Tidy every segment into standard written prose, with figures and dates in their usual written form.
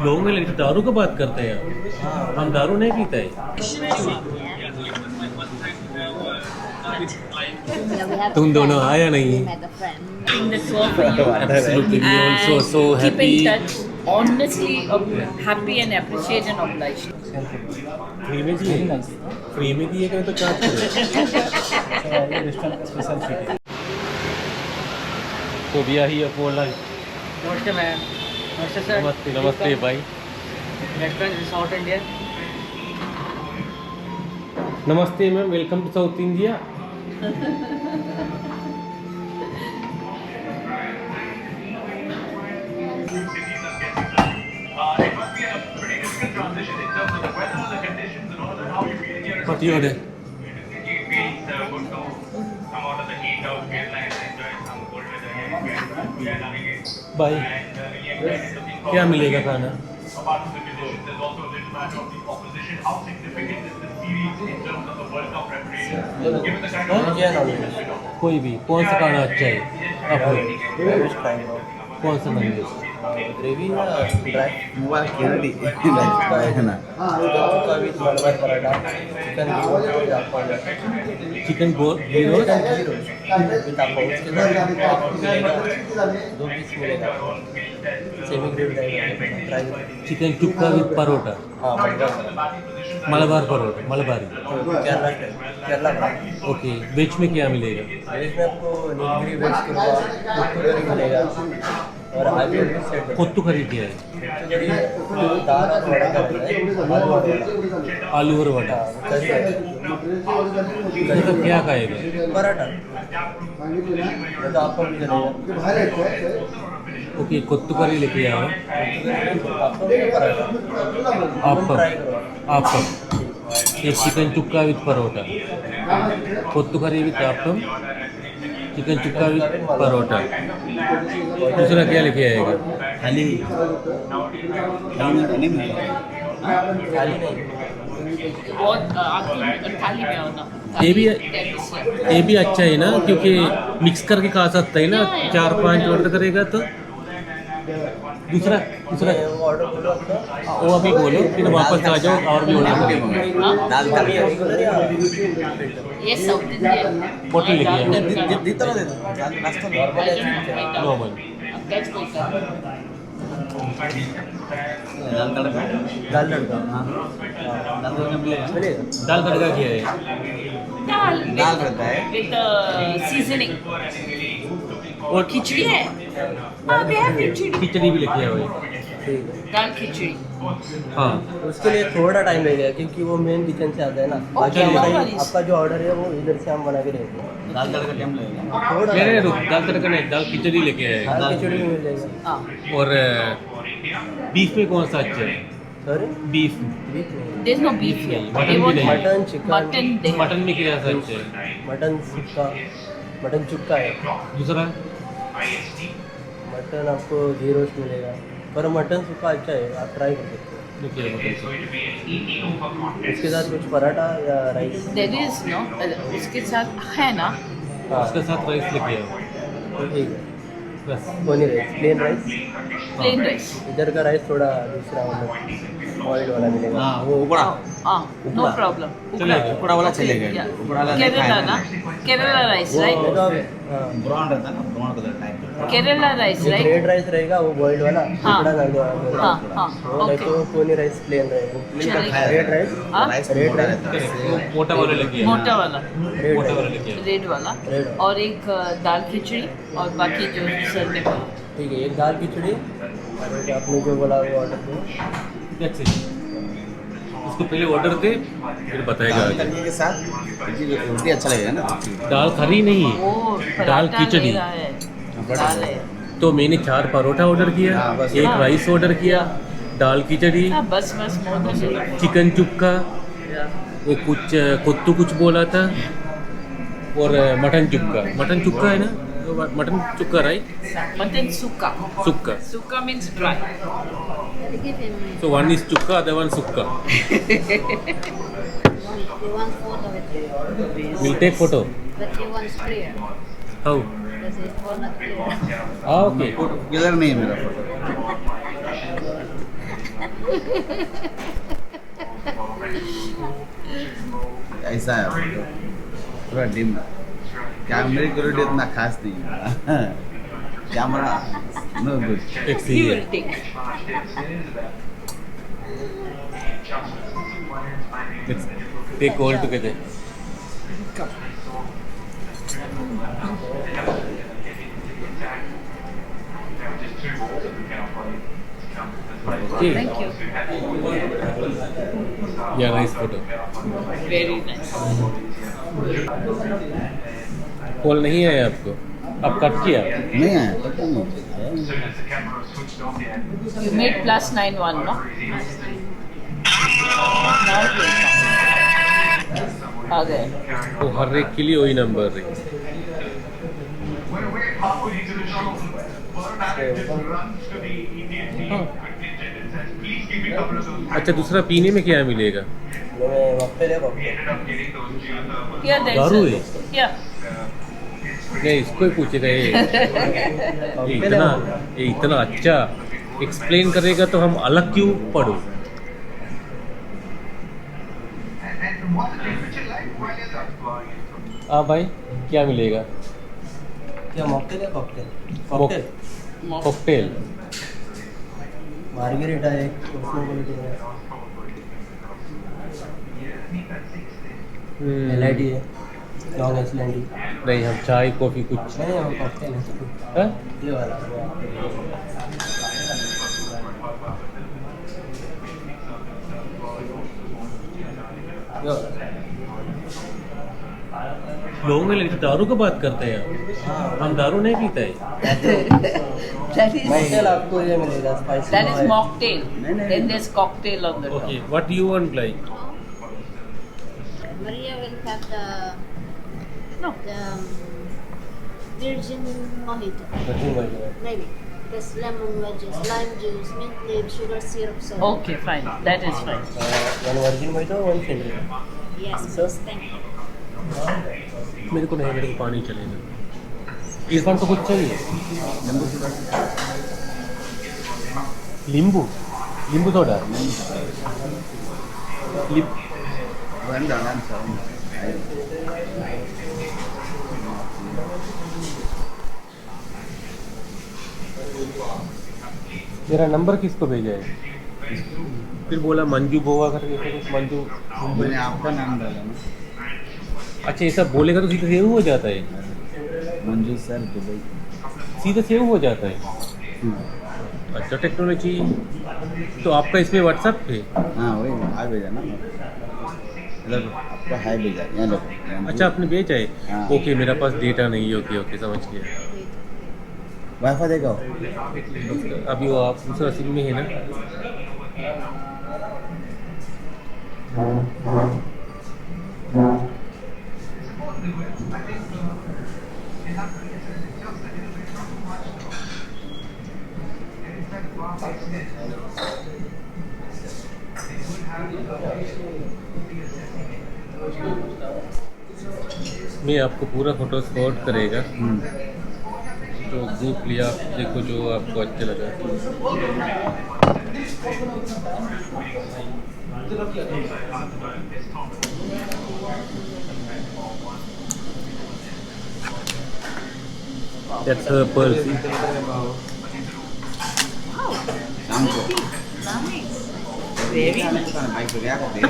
लोगों में लेकिन दारू का बात करते हैं हम दारू नहीं पीते हैं। तुम दोनों आया नहीं। Absolutely, we also so keep happy. in touch. Honestly, happy and appreciate and obliged. Free में दिए, फ्री में दिए करें तो चार्ज करें। तो भी आई है लंच। नमस्ते मैम। नमस्ते सर। नमस्ते नमस्ते भाई। Restaurant in South India. नमस्ते ma'am, welcome to South India. What do you order? भाई क्या मिलेगा खाना? कोई भी, कौन सा खाना अच्छा है आपको? कौन सा नॉनवेज? ग्रेवी या ड्राई मुआ केरली है ना। चिकन गोल दो पीस मिलेगा। Semi gravy chicken tikka with parotta. हाँ मलबार परोटा, मलबारी। केरला का। ओके, वेज में क्या मिलेगा? वेज में आपको नीलगिरी वेज करी मिलेगा और आलू सेट। कोत्तू करी क्या है? दाल और वड़ा का होता है। आलू और वड़ा। करी का क्या खाएगा? पराठा तो आपको भी चलेगा। ओके, कोत्तू करी लेके आओ। आपको भी पराठा आपका एक चिकन टिक्का विद परोटा, कोत्तू करी with आपकम, chicken tikka with parotta. दूसरा क्या लेके आएगा? थाली नहीं मिलेगा। थाली नहीं। बहुत आपकी थाली में आओ ना। ये भी अच्छा है ना, क्योंकि मिक्स करके खा सकता है ना। 4-5 ऑर्डर करेगा तो दूसरा ऑर्डर बोलो आपका। वो अभी बोलो, फिर वापस आ जाओ और भी ऑर्डर करेंगे। दाल का भी रेगुलर या ये साउथ इंडिया बोतल लेके आओ। देता ना देता नाश्ता नॉर्मल नॉर्मल। कैच कोई कर दाल तड़का हाँ दाल तड़का मिलेगा। दाल तड़का क्या है? दाल रहता है विद सीजनिंग और खिचड़ी है। हाँ भी है खिचड़ी। खिचड़ी भी लेके आओ। ठीक है। दाल खिचड़ी। हाँ, उसके लिए थोड़ा टाइम लगेगा क्योंकि वो मेन किचन से आता है ना। बाकी आपका जो ऑर्डर है वो इधर से हम बना के देंगे। दाल तड़का टाइम लगेगा थोड़ा। नहीं रुक, दाल तड़का नहीं, दाल खिचड़ी लेके आएगा। दाल खिचड़ी भी मिल जाएगा। हाँ। और बीफ में कौन सा अच्छा है? Sorry beef There's no beef here. Mutton They भी want नहीं। Mutton chicken mutton there. Mutton में क्या सा अच्छा है? मटन सुक्का मटन चुक्का है। दूसरा मटन आपको घी रोस्ट मिलेगा पर मटन सुक्का अच्छा है, आप ट्राई कर सकते हो। देखिए इसके साथ कुछ पराठा या राइस। There is no. उसके साथ है ना। हाँ उसके साथ राइस लेके आओ ठीक है। बस। कोनी rice plain rice. Plain rice. इधर का राइस थोड़ा दूसरा मतलब ऑयल वाला मिलेगा। हाँ वो उपड़ा No problem. चलेगा। उपड़ा वाला चलेगा। Yeah. उपड़ा वाला नहीं Kerala खाएगा ना। Kerala rice, right? नहीं तो आप हाँ ब्राउन रहता है ना brown colour type. Kerala rice, right? Red rice रहेगा वो बॉइल्ड वाला। हाँ। उपड़ा डाल दो आप। हाँ हाँ. वो नहीं Okay. तो कोनी राइस प्लेन रहेगा। चलेगा. रेड राइस हाँ? राइस रेड मोटा राइस। रहता है। मोटा वाला लेके आओ। मोटा वाला. रेड मोटा वाला राइस लेके आओ। रेड वाला. रेड वाला। और एक दाल खिचड़ी और बाकी जो सर ने बोला. ठीक है। एक दाल खिचड़ी और एक आपने जो बोला वो ऑर्डर दो। That's it. उसको पहले ऑर्डर दे फिर बताएगा दाल आगे। तड़के के साथ रोटी अच्छा लगेगा ना। दाल खरी नहीं, वो दाल पराठा खिचड़ी। ले रहा है. दाल है. तो मैंने 4 परोठा ऑर्डर किया, हाँ, बस। एक राइस ऑर्डर किया, दाल खिचड़ी, हाँ बस मोर देन. चिकन टिक्का, वो कुछ कोत्तू कुछ बोला था और मटन टिक्का है ना, mutton tikka right? Mutton sukka. सुक्का। Sukka means dry. So one is tikka, other one सुक्का. They want photo with you, We'll take photo. but they want clear. How? Because it's for not clear. Ah, okay. Clear नहीं है मेरा photo. ऐसा है थोड़ा dim कैमरे quality इतना खास नहीं है कैमरा नो गुड एक He see will take. Take all together Thank you. या nice photo Very nice. Call नहीं आया आपको आप कट किया नहीं है पता नहीं You made +91, no? Now it will come. आ गए. तो हर एक के लिए वही नंबर है अच्छा दूसरा पीने में क्या मिलेगा में मॉकटेल है कॉकटेल Here there दारू is है? a, here. नहीं इसको ही पूछेगा ये इतना अच्छा एक्सप्लेन करेगा तो हम अलग क्यों पढ़ो भाई क्या मिलेगा क्या मॉकटेल है कॉकटेल कॉकटेल कॉकटेल मार्गेरिटा है कॉस्मोपॉलिटन है LIT है लॉन्ग आइसलैंड नहीं हम चाय कॉफी कुछ नहीं हम कॉकटेल है हाँ? ये वाला लोगों में लेकिन दारू का बात करते हैं हम दारू नहीं पीते हैं That is मॉकटेल आपको ये मिलेगा spicy that is mocktail. Then there's cocktail on the top. Okay what you want like Maria will have the No. virgin mojito. Maybe. There's lemon wedges, lime juice, mint leaf, sugar syrup, soda. Okay, fine. That is fine. One virgin में तो one filter Yes, So- please. Thank you. मेरे को नहीं मेरे को पानी चलेगा इरफान को कुछ चाहिए नींबू नींबू सोडा मेरा नंबर किसको भेजा है फिर बोला मंजू गोवा करके कुछ मंजू मैंने आपका नाम डाला ना अच्छा ये सब बोलेगा तो सीधे सेव हो जाता है मंजू सर दुबई सीधे सेव हो जाता है अच्छा टेक्नोलॉजी तो आपका इसमें व्हाट्सएप पे हाँ वही हाय भेजा ना मतलब आपका हाय भेजा यहाँ देखो अच्छा आपने भेजा है हाँ। ओके मेरा पास डेटा नहीं है ओके ओके समझ गया वाईफाई देखो अभी वो आप दूसरा सिम में है ना मैं आपको पूरा फोटो फॉरवर्ड करेगा तो ग्रुप लिया देखो जो आपको अच्छा लगा That's her pearl. See? शाम को Nice. Very nice. बाइक पे गया करते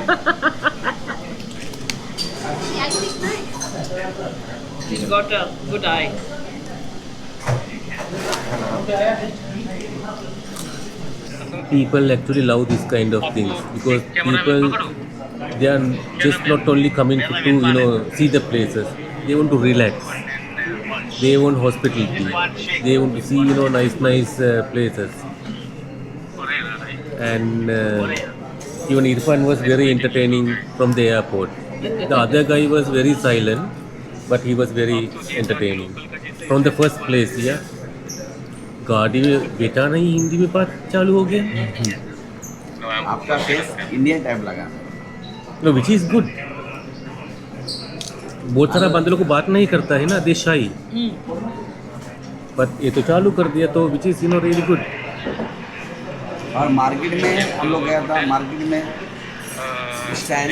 She's got a good eye. People actually love this kind of things because people they are just not only coming to see the places, they want to relax, they want hospitality, they want to see nice places. And even Irfan was very entertaining from the airport. The other guy was very silent, but he was very entertaining from the first place. Yeah, गाड़ी में बेटा नहीं हिंदी में बात चालू हो गया आपका फेस इंडियन टाइप लगा नो विच इज गुड बहुत सारा बंदे लोग को बात नहीं करता है ना दे शाई बट ये तो चालू कर दिया तो विच इज रियली गुड और मार्केट में हम लोग गया था, मार्केट में स्टाइल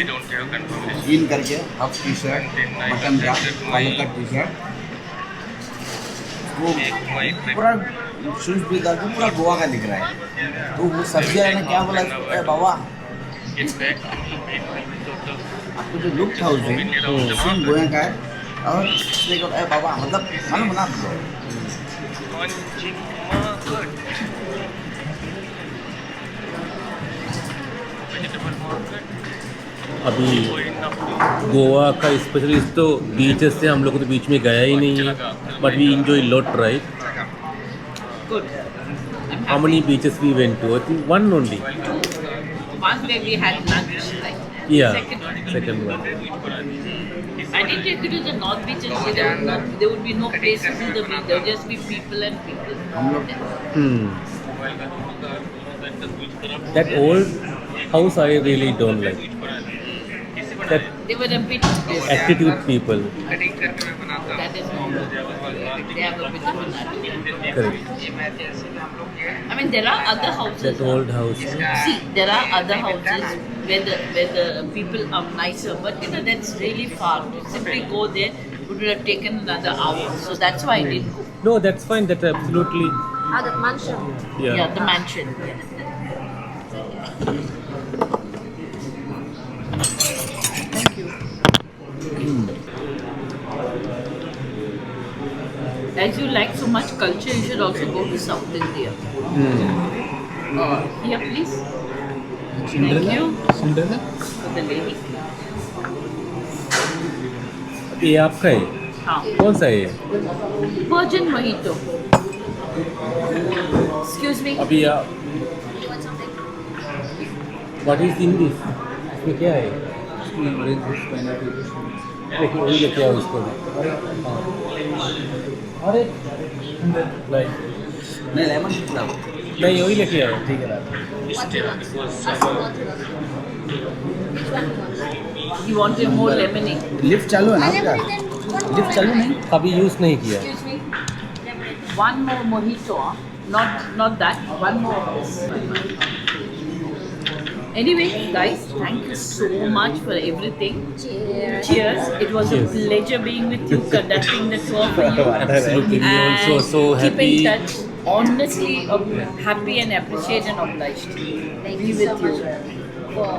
इन करके हाफ टी शर्ट, बटन का कॉलर का टी शर्ट, वो पूरा शूज भी था, पूरा गोवा का दिख रहा है। तो वो सब्जी वाले ने क्या बोला, "ए बाबा आपको जो लुक था उस दिन सेम गोया का है।" और उसने कहा, "ए बाबा मतलब मालूम ना आपको?" अभी गोवा का स्पेशलिस्ट तो बीचेस से, हम लोग तो बीच में गया ही नहीं है, but we enjoy lot, right? Good. How many beaches we went to? I think one only. One where we had lunch, right? Yeah, Second one. second one. I didn't take you to the North Beach and say there would be no place to see the beach. There would just be people and people. हम लोग That old house I really don't like. That They were a bit attitude people. that is normal. They have a bit of an attitude. Correct. I mean, there are other houses. That old house. See, there are other houses where the people are nicer, but you know that's really far. To simply go there would have taken another hour. So that's why I didn't go. No, that's fine. That absolutely. Ah, that mansion. Yeah. The mansion. Thank you. As you like so much culture, you should also go to South India. Here, please. Thank you. Cinderella? For the lady. ये आपका है? हाँ. कौन सा है ये? Virgin Mojito. Excuse me. अभी आप You want something? What is in this? इसमें क्या है? देखिए वही लेके आओ इसको भी। अरे नहीं नहीं लेमन पूरा नहीं वही लेके आओ। ठीक है। What you want? Ask him what you want. Which one you want? You wanted more lemony. Lift चालू है ना I आपका? never did one more. Lift चालू नहीं? कभी यूज़ नहीं किया। Excuse me. Lemonade. One more mojito. Not that. One more of this. Anyway, guys, thank you so much for everything. Cheers. Cheers. It was Cheers. a pleasure being with you, conducting the tour for you. Absolutely. We And also so keep happy. in touch. Honestly, happy and appreciate and obliged. Thank Be you with so you. much for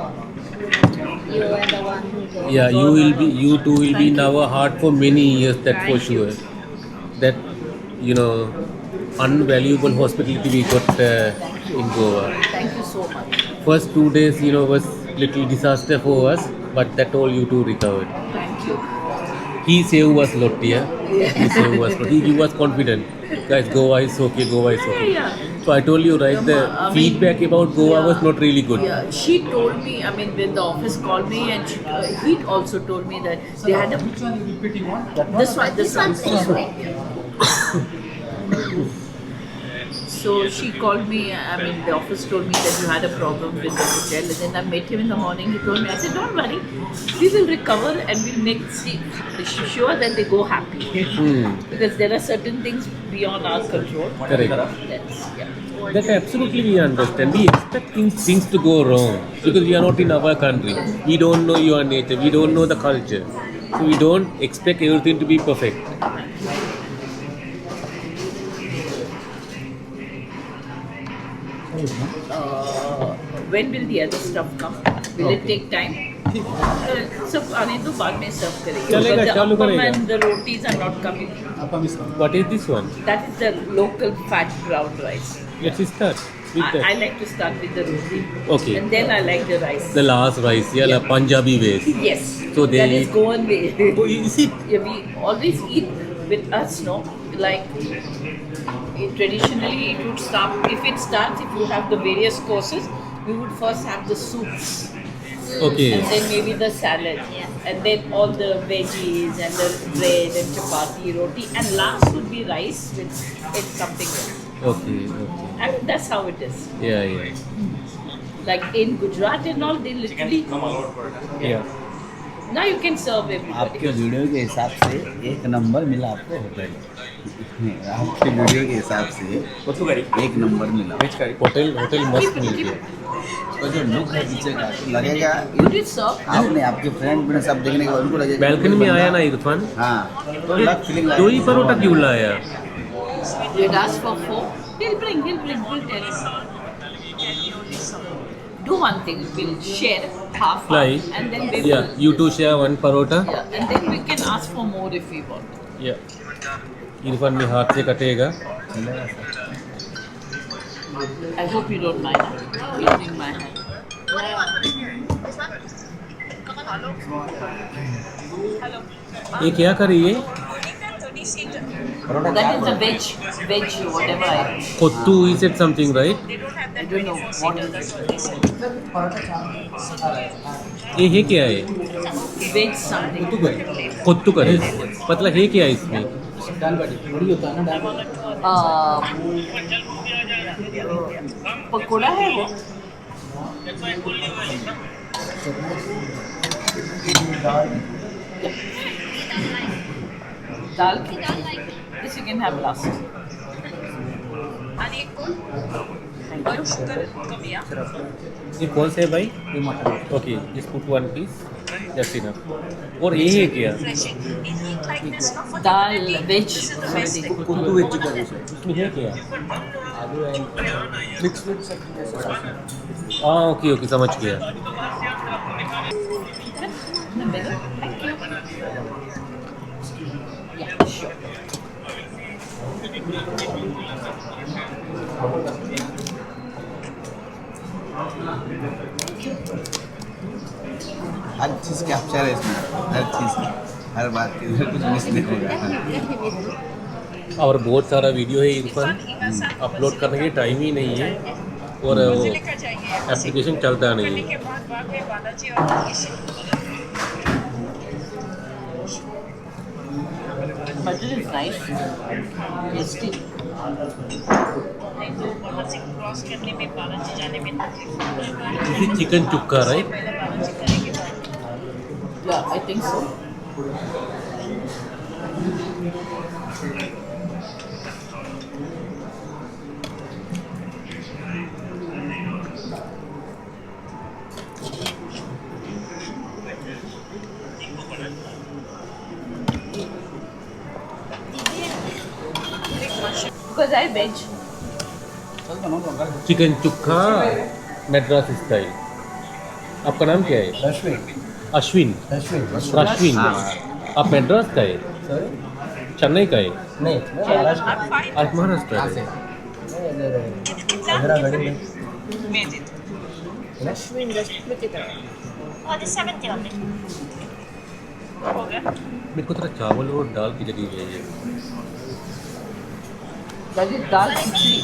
you and the one who goes. Yeah, you two will be in Thank you. our heart for many years. That for Thank you. sure. That unvaluable hospitality we got in Goa. Thank you so much. First 2 days, was little disaster for us, but that all you two recovered. Thank you. He saved us lot, yeah. He saved us lot. He was confident. Guys, Goa is okay. Goa is okay. Yeah. So I told you, right? The I mean, feedback about Goa yeah. was not really good. Yeah, she told me, I mean, when the office called me and he also told me that they had a... Which one you want? This one. This one's okay. So she called me, I mean, the office told me that you had a problem with the hotel. And then I met him in the morning, he told me, I said, don't worry, we will recover and we'll make sure that they go happy. Because there are certain things beyond our control. Correct. That absolutely we understand. We expect things to go wrong because we are not in our country. We don't know your nature. We don't know the culture. So we don't expect everything to be perfect. When will the other stuff come? Will it take time? सब आने तो बाद में सर्व करेंगे. चलेगा, But the चालू appam करेगा. and the rotis are not coming. What is this one? That is the local fat brown rice. Let's start with I that. like to start with the roti. Okay. And then I like the rice. The last rice, yeah, like Punjabi ways. Yes. So they that is eat- Goan way. Oh, is it? Yeah, we always eat with us, no? Like traditionally, it would start. If you have the various courses, we would first have the soups. Okay. And then maybe the salad. And then all the veggies and the bread and chapati, roti. And last would be rice with something else. Okay. I mean, that's how it is. Yeah. Like in Gujarat and all, they literally... Yeah. Now you can serve everybody. आपके video के हिसाब से एक number मिला आपको hotel. आपके video के हिसाब से एक नंबर मिला। होटल मस्त मिल गया। तो जो लुक है पीछे का तो लगेगा Would you serve? आपने आपके फ्रेंड ने सब देखने के बाद उनको लगेगा बैल्कनी में आया ना इरफान, हाँ तो लग फीलिंग दो ही परोठा क्यों लाया? You'd ask for 4. He'll tell him. Do one thing, we'll share half Like, and then we yeah, will, you two share one parota. yeah, and then we can ask for more if we want. Yeah. Irfan में हाथ से कटेगा। I hope you don't mind using my hand. ये क्या करी है? That is the veg, whatever I कोत्तू, he said something, right? I don't know what is it. ये क्या है? Veg something. कोत्तू करे। मतलब है क्या इसमें? पकोड़ा है वो? दाल खिचड़ी. This you can have last. ये कौन से है भाई? Okay, just put one piece. That's enough. और ये है क्या? दाल वेज इसमें है क्या? हाँ, ओके समझ गया। Yeah, sure. हर चीज़ कैप्चर है इसमें, हर चीज़, हर बात की कुछ मिस नहीं होगा। और बहुत सारा वीडियो है इरफान, अपलोड करने के टाइम ही नहीं है और वो एप्लीकेशन चलता नहीं है। Mutton is nice. Tasty. This is chicken chukka, right? Yeah, I think so. Because I veg. Chicken चुक्का Madras style. आपका नाम क्या है? अश्विन। अश्विन। आप मैड्रास का है? चेन्नई का है? नहीं, महाराष्ट्र। आप महाराष्ट्र का है? मेरे को थोड़ा चावल और दाल की जगह चाहिए। That is dal khichdi.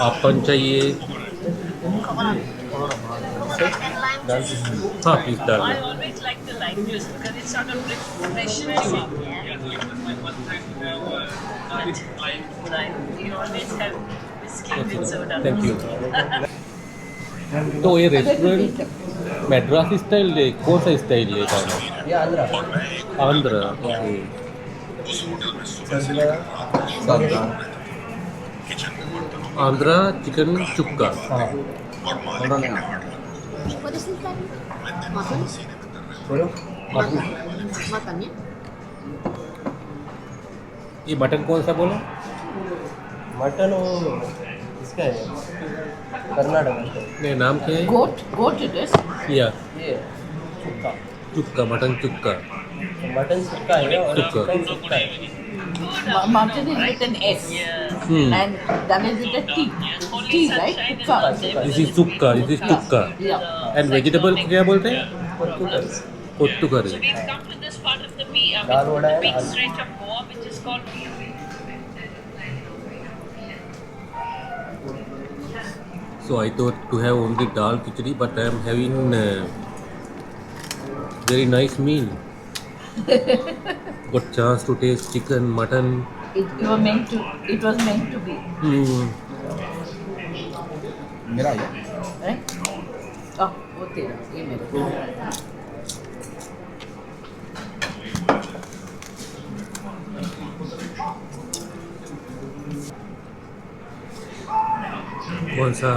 आपको चाहिए? दाल? हाँ, please dal. I always like the lime juice because it's sort of refreshing. You always have whiskey with soda. Thank you. तो ये रेस्टोरेंट मैड्रास स्टाइल है, कौन सा स्टाइल है खाना? ये Andhra. Andhra. Andhra chicken चुक्का। What is this? Mutton? बोलो। Mutton, yeah? ये मटन कौन सा बोला? मटन वो इसका है, कर्नाटक का। नहीं, नाम क्या है? Goat it is. या ये सुक्का, चुक्का, मटन चुक्का। मटन सुक्का है और सुक्का। चिकन सुक्का है। Mutton is with an S. And that is with a T. T, right? Tukka. This is चुक्का, this is चुक्का। Yeah. And vegetable क्या बोलते हैं? कोत्तूकरी। कोत्तू करी। We've come to this part of the दाल वड़ा है, big आलू। stretch of Goa which is called So So I thought to have only dal khichdi, but I am having very nice meal. Got chance to taste chicken, mutton. It was meant to be, Hmm. मेरा आ गया right? Oh, वो तेरा, ये मेरा. कौन सा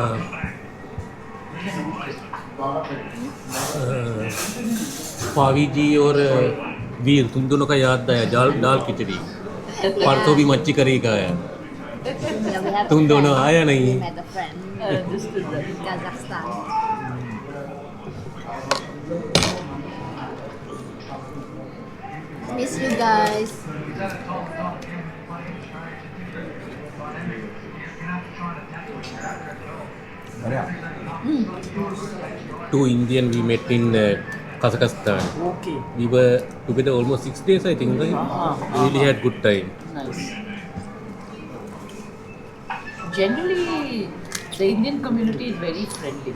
पावी जी और वीर, तुम दोनों का याद आया दाल दाल खिचड़ी. परसों भी मच्छी करी का है. Yeah, we have तुम a दोनों friend. आया नहीं. We met a friend This is the. in Kazakhstan. Miss you guys. अरे Two Indian we met in Kazakhstan. Okay. We were together almost 6 days, I think, right? Really had good time. Nice. Generally, the Indian community is very friendly.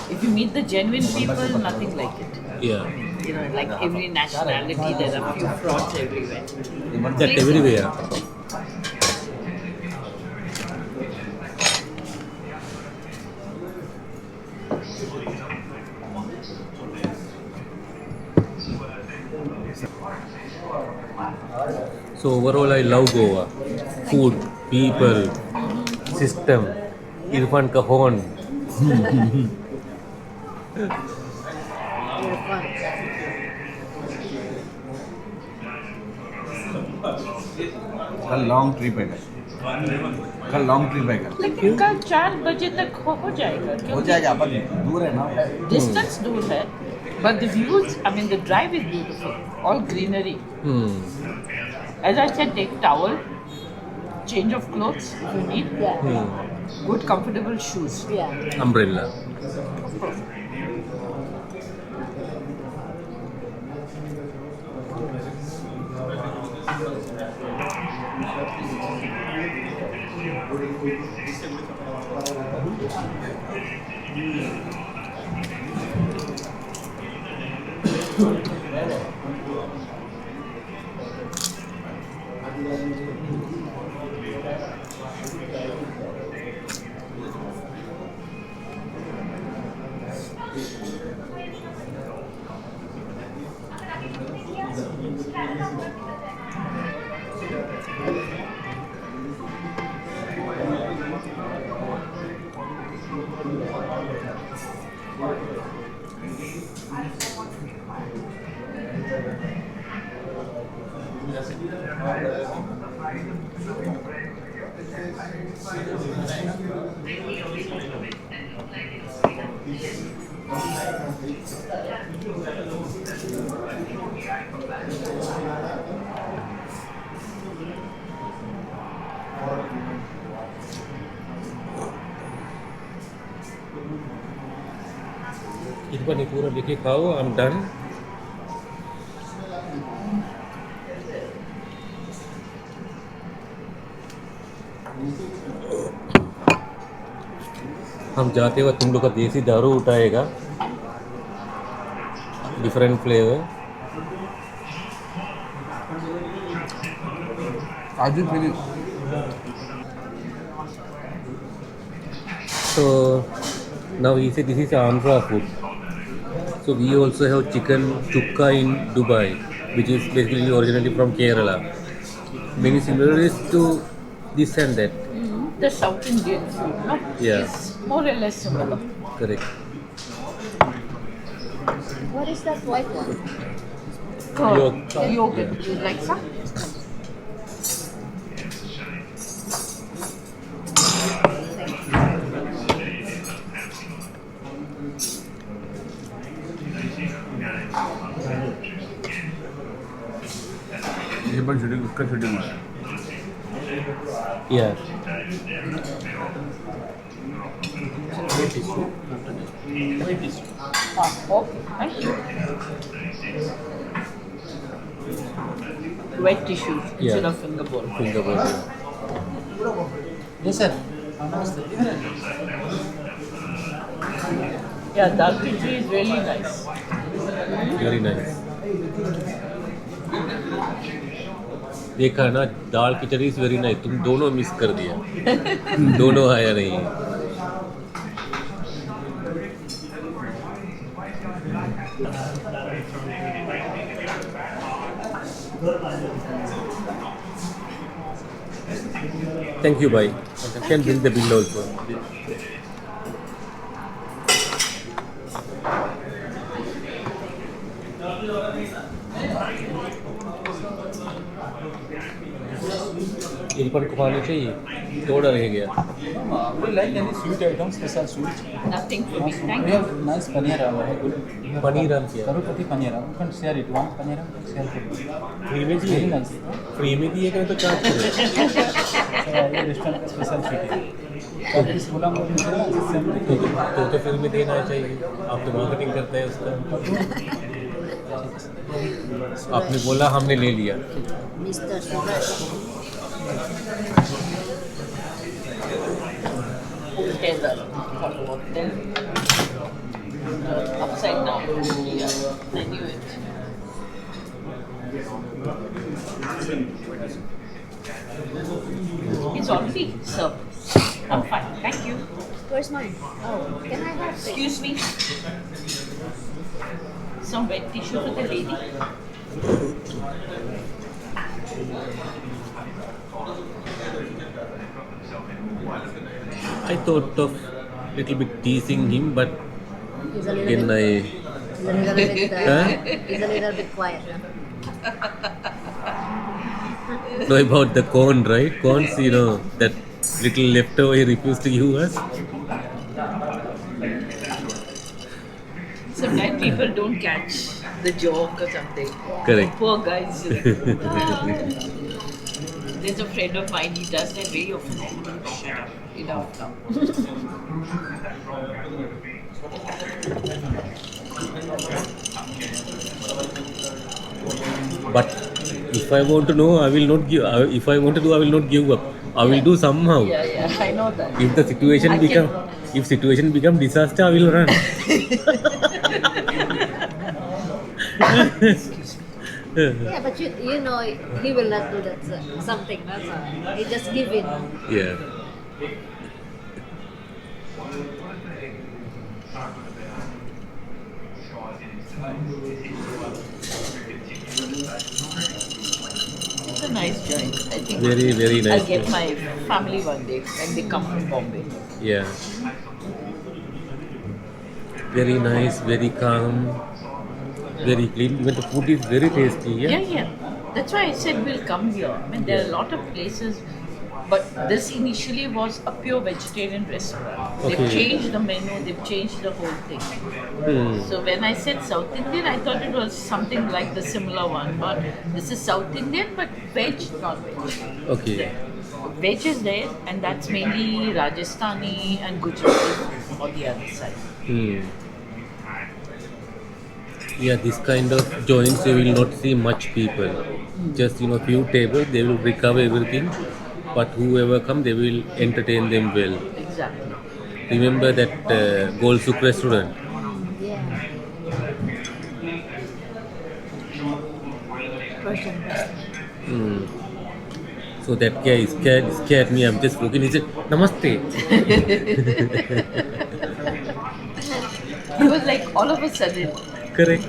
If you meet the genuine people, nothing like it. Yeah, You know, like every nationality, there are few frauds everywhere. that everywhere. So overall, I love Goa. Food, people, system, Irfan ka horn. You're fun. कल long trip है कल long trip है कल लेकिन कल 4 बजे तक हो जाएगा. हो जाएगा अपन दूर है ना Distance दूर है, but the views, I mean, the drive is beautiful. All greenery. As I said, take towel, change of clothes if you need, Yeah. good comfortable shoes. Yeah. Umbrella. इस बार पूरा लिखे खाओ. I'm done. हम जाते हुए तुम लोग का देसी दारू उठाएगा, डिफरेंट फ्लेवर. काजू फिर So now he said this is Andhra food. So we also have chicken chukka in Dubai, which is basically originally from Kerala. Many similarities to this and that. The South Indian food, no? Yeah. It's more or less similar. Correct. What is that white one? Yogurt. You like some? ये पर shooting उसका shooting हुआ है Yeah. Okay. Thank you. Wet tissues instead Yeah. of finger bowl. Finger bowl. Yes, sir. Yeah, dal khichdi is really nice. Very nice. देखा ना, दाल खिचड़ी is very nice. तुम दोनों miss कर दिया. दोनों आया नहीं. Thank you, bye. You can bring the bill also. Irfan को खाने चाहिए. थोड़ा रह गया. Would you like any sweet items, special sweet? Nothing for me. We Thank you. have nice paneer good. We have paneer हम किया. Karupati paneer. You can share it. One paneer, you can share it. Free में Very दिए. nice. Free में दिए करें तो charge करें. So, ये restaurant का special sweet है. तो इस गुलाम को मिलते हैं ना, जिससे तो फ्री में देना चाहिए. आप तो मार्केटिंग करते हैं उसका. आपने बोला, हमने ले लिया. Mr. Suresh. Together. Then upside down. Yeah, I knew it. It's already served. I'm fine. Thank you. Where's mine? Oh, can I have it? Excuse me. Some wet tissue for the lady. I thought of little bit teasing him, but He's a little can bit, I? he's a little bit, Huh? he's a little bit quiet. Know about the corn, right? Corns, that little leftover he refused to give us. Sometimes people don't catch the joke or something. Correct. Poor guys. There's a friend of mine, he does that very often. Shut up. Enough now. But if I want to know, I will not give. If I want to do, I will not give up. I will do somehow. Yeah, I know that. If the situation I can- become disaster, I will run. Yeah, but you know, he will not do that something. That's all. He just give in. Yeah. It's a nice joint. I think Very, very nice. I'll get my family one day when they come from Bombay. Yeah. Very nice, very calm, very clean. Even the food is very tasty. Yeah. That's why I said we'll come here. I mean, there are a lot of places, but this initially was a pure vegetarian restaurant. Okay. They've changed the menu, they've changed the whole thing. So when I said South Indian, I thought it was something like the similar one, but this is South Indian, but veg, non-veg. Okay. Veg is there, and that's mainly Rajasthani and Gujarati on the other side. Yeah, this kind of joints you will not see much people. Just few tables, they will recover everything, but whoever come, they will entertain them well. Exactly. Remember that Gold Suk restaurant? Yeah. Persian restaurant. So that guy scared me. I'm just walking. He said, "Namaste." He was like all of a sudden. Correct.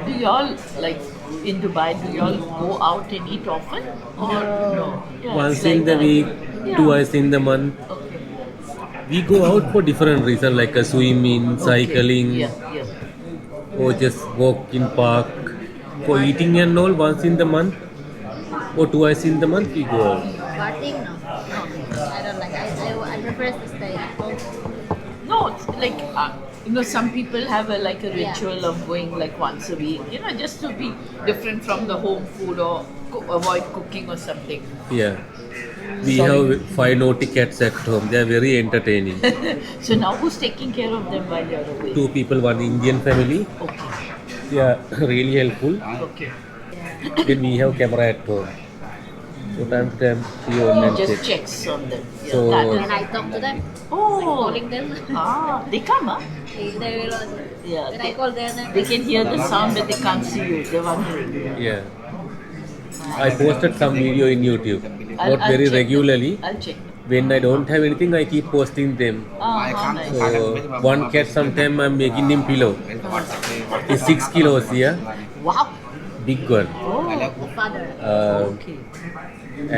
Do y'all like in Dubai? Do y'all go out and eat often or no? Yeah, Once it's in like the that. week, Yeah. twice in the month. Okay. We go out for different reasons, like a swimming, cycling, Yeah. or just walk in park. For eating and all, once in the month or twice in the month we go out. Partying? No. I don't like. I prefer to stay at home. No, it's like some people have a ritual of going like once a week. Just to be different from the home food or avoid cooking or something. Yeah. We have 5 naughty cats at home. They are very entertaining. So now who's taking care of them while you're away? 2 people, one Indian family. Okay. They are really helpful. Okay. Then we have camera at home. So time to time she on and Just check. checks on them. Yeah, So- that And is- I talk to them, Oh. calling them. They come, huh? They will also. Yeah. When I call them, They can hear the sound, but they can't see you. They're wondering. Yeah. I posted some video in YouTube. Not very check regularly. Them. I'll check. When I don't have anything, I keep posting them. How nice. So one cat sometime I'm making him pillow. He's 6 kilos here, Wow. big one. Oh. the father. Okay.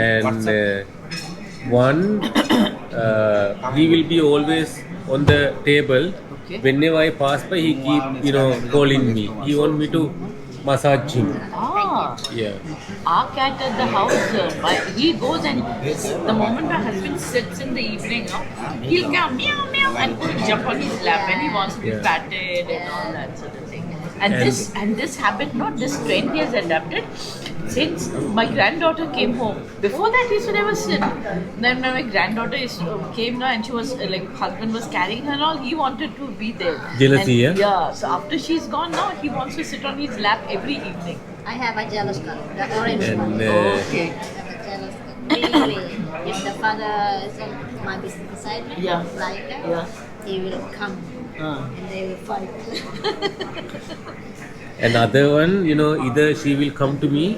And one he will be always on the table. Okay. Whenever I pass by, he keep calling me. He want me to massage him. Ah. Yeah. Our cat at the house, he goes and the moment my husband sits in the evening, he'll go meow meow and he'll jump on his lap and he wants to be Yeah. patted and all that sort of thing. And this habit, not this trend he has adapted since my granddaughter came home. Before that, he used to never sit. Then when my granddaughter came now and she was like husband was carrying her and all, he wanted to be there. Jealousy, And, yeah? Yeah. So after she's gone now, he wants to sit on his lap every evening. I have a jealous cat, the orange And one. Okay. I have a jealous cat. Really, if the father is on my business beside me, Yeah. like that, Yeah. he will come and they will fight. Another one, either she will come to me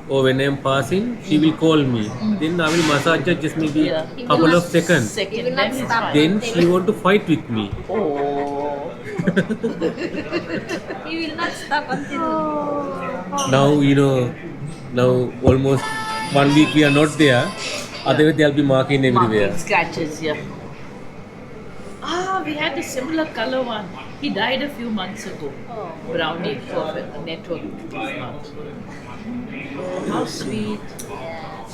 or when I am passing, she will call me. Then I will massage her just maybe Yeah. couple of seconds. He Second, will then not he's stop. fine. Then she want to fight with me. Oh. He will not stop until. Now almost 1 week we are not there. Otherwise they'll be marking everywhere. Marking scratches, yeah. We had a similar color one. He died a few months ago. Oh. Brownie for the network. How sweet. Yeah.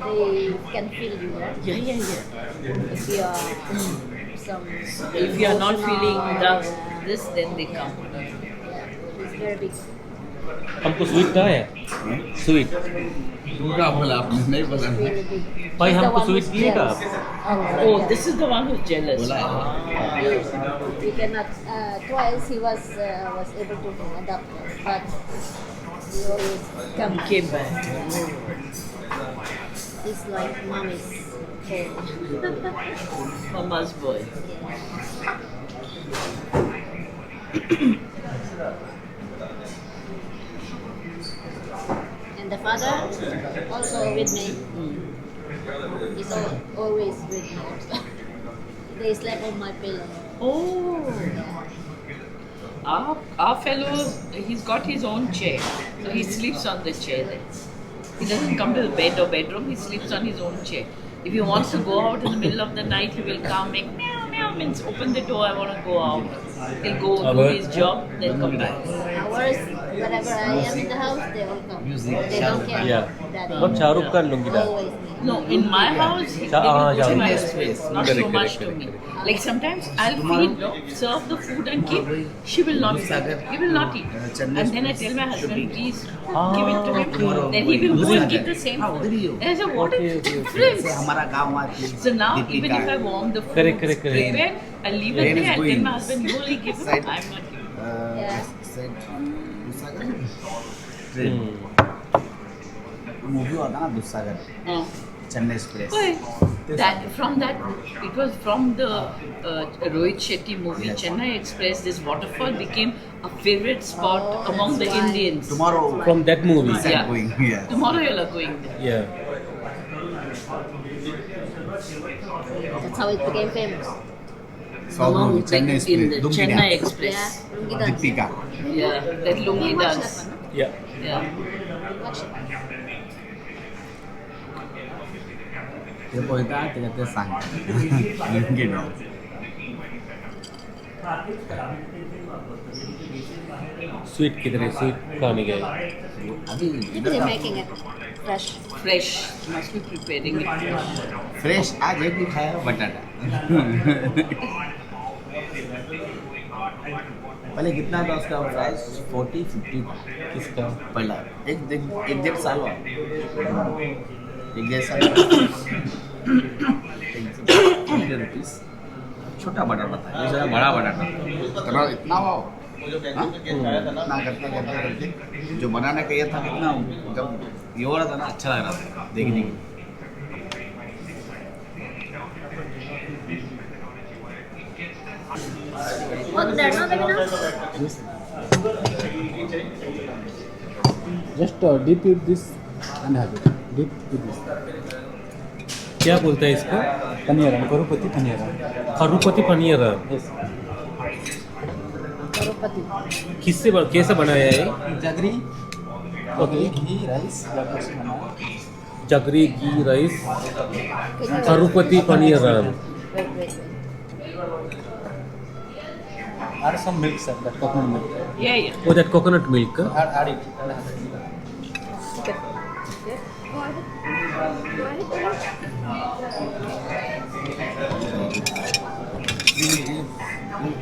They can feel you, right? Yeah. If you are some. If you are not feeling emotional, this, then they come. Yeah, it's very big. हमको sweet कहाँ है? Sweet पूरा बोला आपने नहीं बोला Really big. भाई He's the हमको one स्वीट who's दिएगा jealous. आप? Oh, this is the one who's jealous. बोला We cannot. Twice he was able to adopt us, but he always come. Came back. He's like mommy's boy. Mama's boy. And the father also with me. He's always with me. Also. They sleep on my pillow. Oh. Our fellow, he's got his own chair. So he sleeps on the chair then. He doesn't come to the bed or bedroom, he sleeps on his own chair. If he wants to go out in the middle of the night, he will come, make meow meow, means open the door, I want to go out. He'll go do his job, then come back. Hours, whenever I am in the house, they all come. They don't care. Yeah. Daddy. बहुत शाहरुख खान लुंगी डाल. Always me. No, in my house, he हाँ, will go to my yeah. space, not Correct, so much correct, to me. correct. Like sometimes I'll feed, serve the food and keep. She will not eat. He will not eat. And then I tell my husband, please give it to him. Then he will go and give the same food. And I said, what is the difference? हमारा गाँव आती So now, even if I want the food Correct. prepared, I'll leave it Rain is there and tell going. my husband, you only give it, Side. I'm not giving. Yeah. Movie होता ना दुस्सागर Uh, Chennai express it was from the Rohit Shetty movie Yes. Chennai Express. This waterfall became a favorite spot among the Indians. Tomorrow From that movie. Yeah. going here Tomorrow you're going there. Yeah. That's how it became famous. South movie Chennai in the express Chennai Yeah. Express. Lungi dance. Deepika Yeah, that lungi Watch dance. that one, Yeah. Yeah. no? Watch it. ते बोलता ते सांग lungi dance sweet किधर है? Sweet खाने गए. अभी Maybe they're making it fresh. Fresh. Must be preparing it fresh. Fresh आज एक भी खाया बटाटा पहले कितना था उसका प्राइस 40-50 था किसका? पहला एक 1.5 साल हुआ एक जैसा ₹20 छोटा बटाटा था, ये जरा बड़ा बटाटा इतना इतना वो इतना करते करते जो बनाने का ये था कितना जब ये हो रहा था ना अच्छा लग रहा था देखने की। What that not like Just dip with this and have it. Dip with this. क्या बोलते हैं इसको? Paniyaram, Karupati Paniyaram. खरुपति paneer Yes. Karupati. कैसे बनाया है? Jaggery. Okay. Ghee, rice. Jaggery ghee rice Can you खरुपति paneer wait. Add some milk, sir. That coconut milk. Yeah. वो that coconut milk Add it. Okay. Go ahead.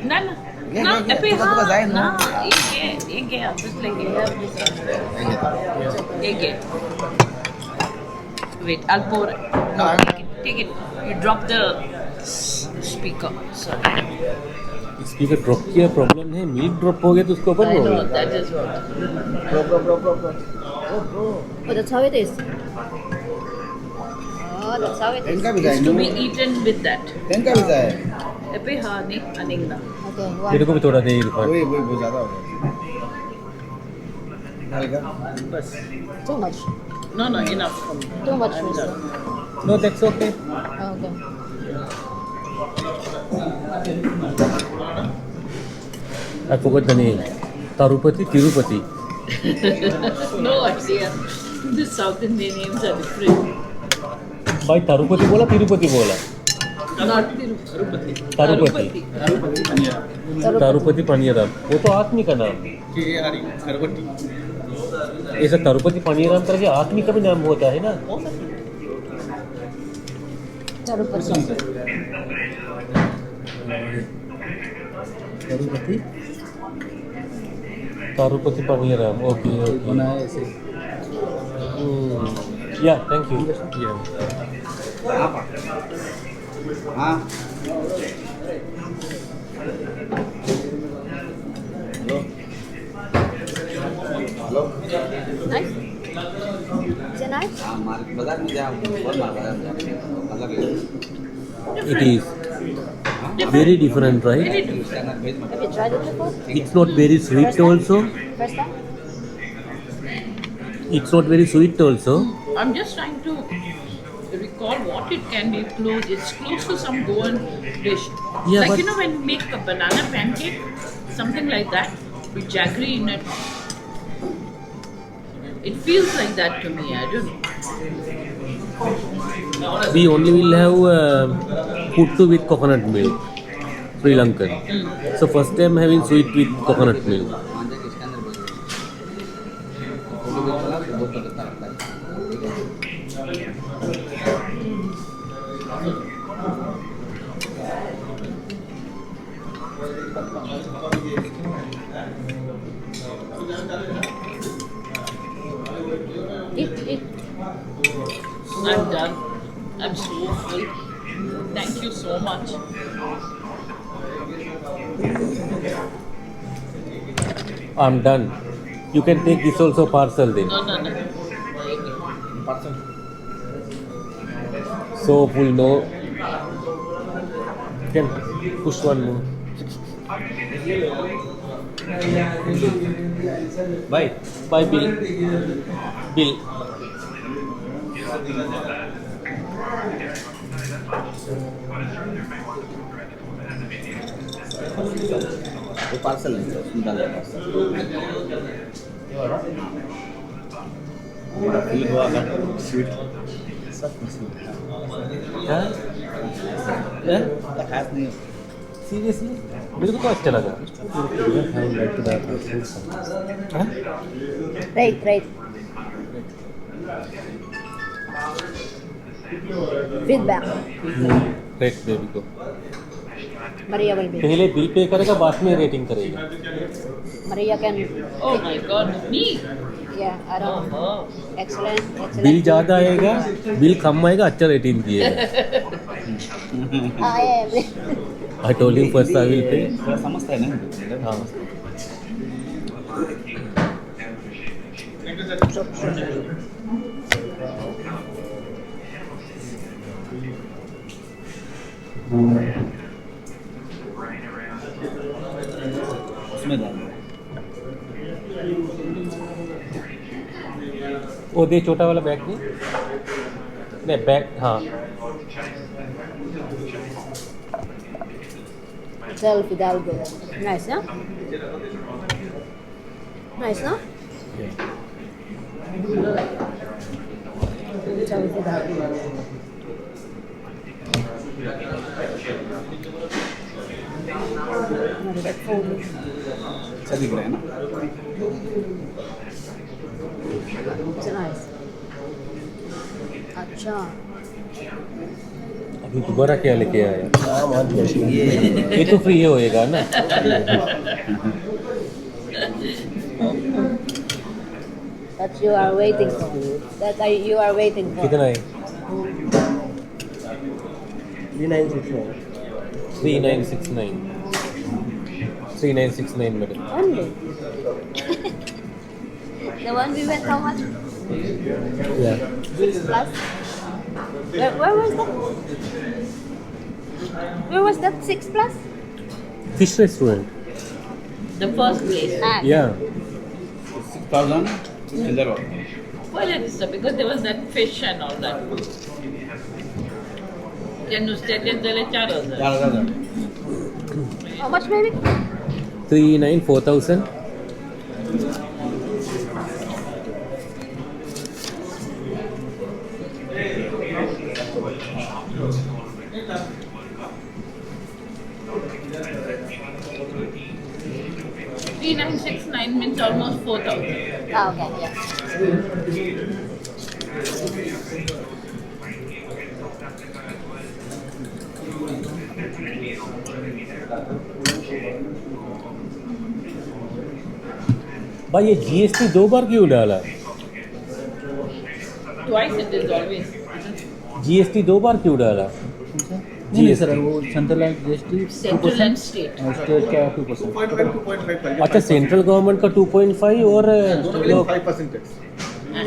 No. Yeah, No, yeah, अबे थोड़ा हाँ, जाए ना। ना, ये गया, just like ये. Wait, I'll pour it. No, take it. You drop the speaker. Sorry. Speaker drop किया प्रॉब्लम है, मिल्क ड्रॉप हो गया तो उसके ऊपर I हो know, गया। that is what. Oh, that's how it is. Oh, that's how it is. इनका भी It's to be जाए eaten with that. इनका भी जाए अबे हाँ, नहीं, अनिंग ना. Okay, मेरे को one. भी थोड़ा दे इरफान। वही बहुत ज़्यादा हो गया डालेगा बस Too much. No, enough for me. Too much, I'm mister. done. No that's okay. Okay. I forgot the name. Tirupati. No idea. The South Indian names are different. भाई तिरुपति बोला तिरुपति बोला? Not Tirupati. Tarupati. तिरुपति पनीरम वो तो आदमी का नाम है। ऐसा तिरुपति पनीरम करके आदमी का भी नाम होता है ना? Tarupati. Karupati. तिरुपति पनीरम ओके बना है ऐसे. या थैंक यू या हाँ hello Nice. Is it nice? हाँ मार्केट बाजार में जा बहुत बाजार में अलग है it is very different right Very different. Standard भेज मत Have you tried it before? It's not very sweet also First time? It's not very sweet also I'm just trying to recall what it can be close. It's close to some Goan dish. Yeah, like but- you know when you make a banana pancake, something like that with jaggery in it. It feels like that to me. I don't know. we only will have puttu with coconut milk Sri Lankan so first time having sweet with coconut milk मांझा के standard भेज photo भेज वाला बहुत अच्छा लगता है Eat. I'm done. I'm so full. Thank you so much. I'm done you can take this also parcel then No. Parcel so full no can push one more भाई by bill वो parcel नहीं है उसमें डाल parcel मेरा feel हुआ अगर sweet सब स्वीट हाँ खास नहीं है सीरियसली मेरे को तो अच्छा लगा I would like to that fruit हाँ? Right. Feedback. Great baby go Maria will be. पहले बिल पे करेगा बाद में रेटिंग करेगा. Maria can. Oh my God, me? Yeah, I don't know. Excellent. Bill ज़्यादा आएगा, बिल कम आएगा, अच्छा rating दिएगा. I am. I told him first I will pay. थोड़ा समझता है ना. हाँ. उसमें डाल दो. वो दे छोटा वाला बैग नहीं. नहीं बैग हाँ. Del Fidalgo. Nice, huh? Nice, no? Del Fidalgo. अच्छा दिख रहा है ना. It's nice. अच्छा. अभी दोबारा क्या लेके आया? हाँ मान लिया. ये तो फ्री होएगा ना. That you are waiting for. You are waiting for. कितना है? 3969. 3969. 3969 madam. Only. The one we went how much? Yeah. 6 plus. Where was that? Where was that 6 plus? Fish restaurant. The first place. Ah, Yeah. 6,000 चिल्लर और. Well, it is because there was that fish and all that. त्या नुसत्याचे झाले 4,000. 4,000. how much maybe? 4,000. $3,969 means almost 4,000. Ah, okay, yeah. भाई ये GST 2 बार क्यों डाला? Twice it is always. GST 2 बार क्यों डाला? नहीं सर वो central and GST Central and state. State का 2%. 2.5 अच्छा सेंट्रल गवर्नमेंट का 2.5 और 5% टैक्स.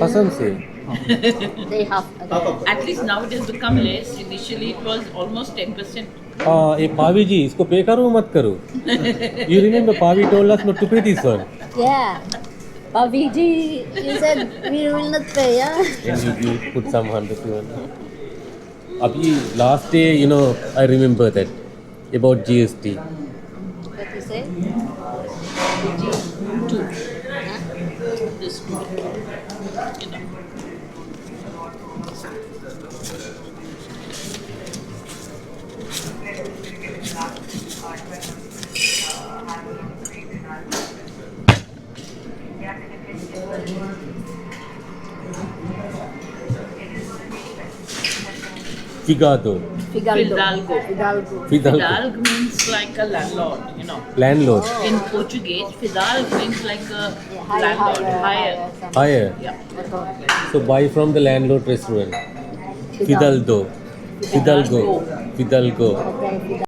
कसम से. They have. At least now it has become less. Initially it was almost 10%. हाँ ये पावी जी इसको पे करो मत करो. You remember Pavi told us not to pay this one. Yeah. Paviji, you said we will not pay, yeah? And you put some 100. अभी last day you know I remember that about GST. What you say? Two. Huh? This two. You know. Figado. Fidalgo. Fidalgo. Fidalgo. Fidalgo means like a landlord, you know. Landlord. In Portuguese, Fidalgo means like a Yeah, higher, landlord, higher. something. Higher. Yeah. So buy from the landlord restaurant. Fidalgo. Fidalgo. Fidalgo. Hotel Fidalgo.